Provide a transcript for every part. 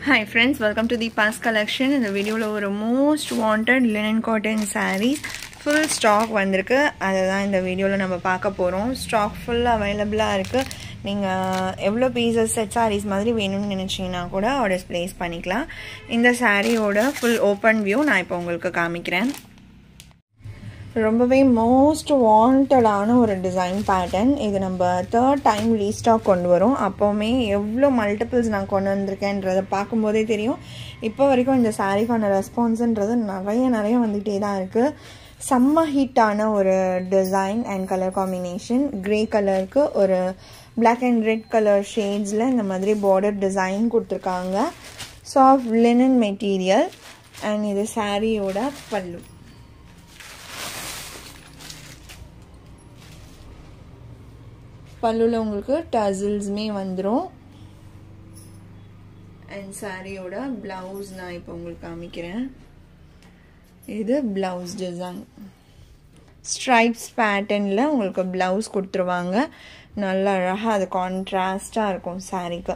Hi friends, welcome to the Past collection. In the video la most wanted linen cotton sarees full stock vandirukku. Adha indha video la nama paaka porom. Stock full available ah irukku. Neenga evlo pieces set sarees madri venum nenachina kuda orders place panikalam. Indha saree oda full open view na ipo ungalku kaamikiren. ரொம்பவே most வாண்டடான ஒரு design pattern. இது நம்ம third time restock கொண்டு வரோம். அப்போவுமே எவ்வளோ multiples நான் கொண்டு வந்திருக்கேன்றதை பார்க்கும்போதே தெரியும். இப்போ வரைக்கும் இந்த சாரீக்கான ரெஸ்பான்ஸுன்றது நிறைய வந்துகிட்டே தான் இருக்குது. செம்ம ஹிட்டான ஒரு design and colour combination. Grey கலருக்கு ஒரு பிளாக் அண்ட் ரெட் கலர் ஷேட்ஸில் இந்த மாதிரி பார்டர் டிசைன் கொடுத்துருக்காங்க. சாஃப்ட் லினன் மெட்டீரியல் அண்ட் இது சாரியோட பல்லு. பல்லுல உங்களுக்கு டசல்ஸ்மே வந்துரும். அண்ட் சாரியோட பிளவுஸ் நான் இப்போ உங்களுக்கு காமிக்கிறேன். இது பிளவுஸ் டிசைன். ஸ்ட்ரைப்ஸ் பேட்டர்னில் உங்களுக்கு பிளவுஸ் கொடுத்துருவாங்க. நல்லா அழகாக அது கான்ட்ராஸ்டாக இருக்கும் சாரீக்கு.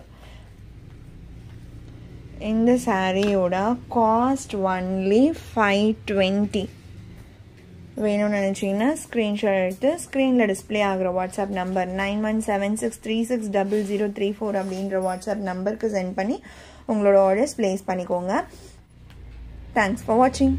இந்த சாரியோட காஸ்ட் ஒன்லி 520. வேணும்னு நினச்சிங்கன்னா ஸ்க்ரீன்ஷாட் எடுத்து ஸ்க்ரீனில் டிஸ்பிளே ஆகிற வாட்ஸ்அப் நம்பர் 9176360034 அப்படின்ற வாட்ஸ்அப் நம்பருக்கு சென்ட் பண்ணி உங்களோட ஆர்டர்ஸ் ப்ளேஸ் பண்ணிக்கோங்க. தேங்க்ஸ் ஃபார் வாட்சிங்.